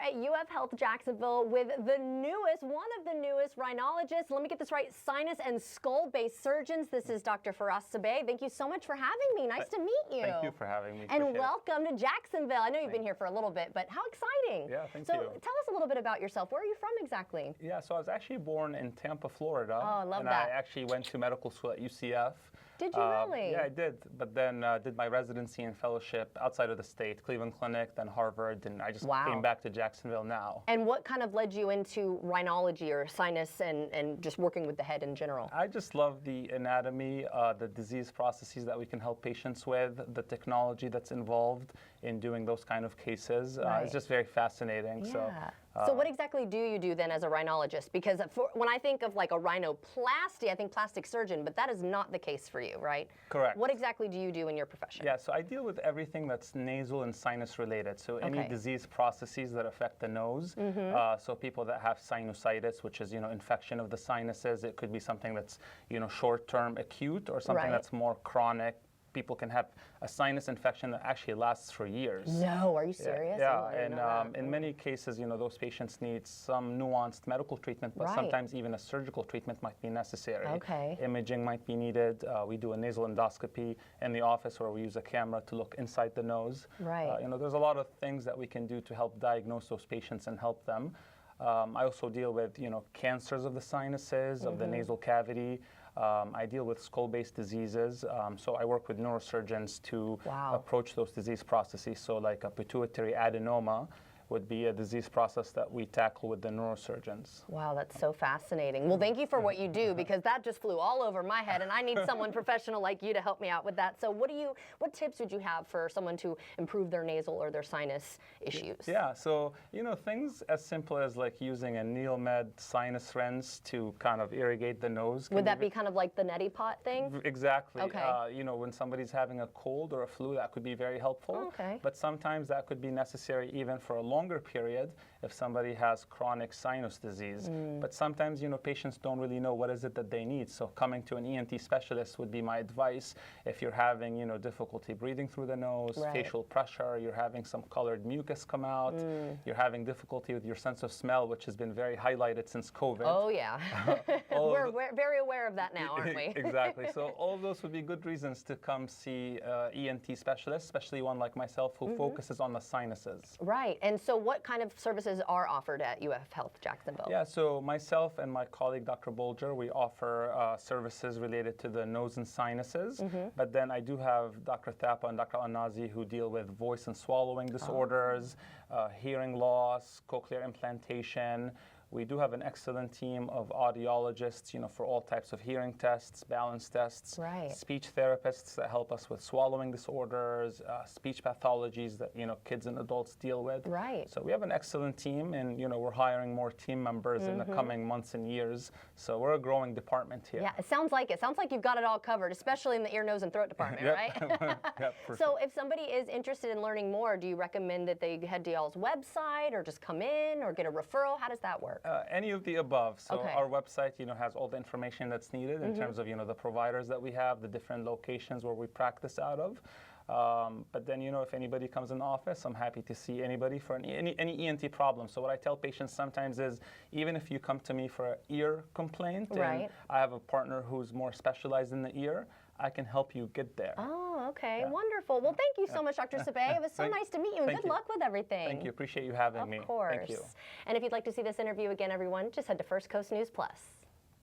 at UF Health Jacksonville with one of the newest rhinologists. Let me get this right, sinus and skull-based surgeons. This is Dr. Faraz Sabeh. Thank you so much for having me. Nice to meet you. Thank you for having me. And welcome to Jacksonville. I know you've been here for a little bit, but how exciting. Yeah, thank you. So tell us a little bit about yourself. Where are you from exactly? Yeah, so I was actually born in Tampa, Florida. Oh, I love and that. I actually went to medical school at UCF. Did you really? Yeah, I did. But then did my residency and fellowship outside of the state, Cleveland Clinic, then Harvard, and I just came back to Jacksonville now. And what kind of led you into rhinology or sinus and just working with the head in general? I just love the anatomy, the disease processes that we can help patients with, the technology that's involved in doing those kind of cases. Right. It's just very fascinating. Yeah. So what exactly do you do then as a rhinologist? Because when I think of like a rhinoplasty, I think plastic surgeon, but that is not the case for you, right? Correct. What exactly do you do in your profession? Yeah, so I deal with everything that's nasal and sinus related. So any disease processes that affect the nose. So people that have sinusitis, which is, infection of the sinuses. It could be something that's, short-term acute or something that's more chronic. People can have a sinus infection that actually lasts for years. No, are you serious? Yeah, and in many cases, those patients need some nuanced medical treatment, but sometimes even a surgical treatment might be necessary. Okay. Imaging might be needed. We do a nasal endoscopy in the office where we use a camera to look inside the nose. Right. There's a lot of things that we can do to help diagnose those patients and help them. I also deal with, cancers of the sinuses, of the nasal cavity. I deal with skull-based diseases, so I work with neurosurgeons to approach those disease processes. So like a pituitary adenoma would be a disease process that we tackle with the neurosurgeons. Wow, that's so fascinating. Well, thank you for what you do, because that just flew all over my head, and I need someone professional like you to help me out with that. So what tips would you have for someone to improve their nasal or their sinus issues? Yeah, so, things as simple as like using a Neomed sinus rinse to kind of irrigate the nose. Would that be kind of like the neti pot thing? Exactly. Okay. When somebody's having a cold or a flu, that could be very helpful. Okay. But sometimes that could be necessary even for a longer period if somebody has chronic sinus disease. But sometimes, patients don't really know what is it that they need. So coming to an ENT specialist would be my advice. If you're having, difficulty breathing through the nose, facial pressure, you're having some colored mucus come out, you're having difficulty with your sense of smell, which has been very highlighted since COVID. Oh, yeah. We're very aware of that now, aren't we? Exactly. So all of those would be good reasons to come see ENT specialists, especially one like myself who focuses on the sinuses. Right. And so what kind of services are offered at UF Health Jacksonville? Yeah, so myself and my colleague, Dr. Bolger, we offer services related to the nose and sinuses. But then I do have Dr. Thapa and Dr. Anazi who deal with voice and swallowing disorders, hearing loss, cochlear implantation. We do have an excellent team of audiologists, for all types of hearing tests, balance tests, speech therapists that help us with swallowing disorders, speech pathologies that, kids and adults deal with. Right. So we have an excellent team, and, we're hiring more team members in the coming months and years. So we're a growing department here. Yeah, it sounds like it. It sounds like you've got it all covered, especially in the ear, nose, and throat department, right? Yep, for so sure. If somebody is interested in learning more, do you recommend that they head to y'all's website or just come in or get a referral? How does that work? Any of the above. So our website, has all the information that's needed in terms of, the providers that we have, the different locations where we practice out of. But then, if anybody comes in the office, I'm happy to see anybody for any ENT problem. So what I tell patients sometimes is, even if you come to me for an ear complaint, and I have a partner who's more specialized in the ear, I can help you get there. Oh, okay. Wonderful. Well, thank you so much, Dr. Sabeh. It was so nice to meet you, and good luck with everything. Thank you. Appreciate you having me. Of course. Thank you. And if you'd like to see this interview again, everyone, just head to First Coast News Plus.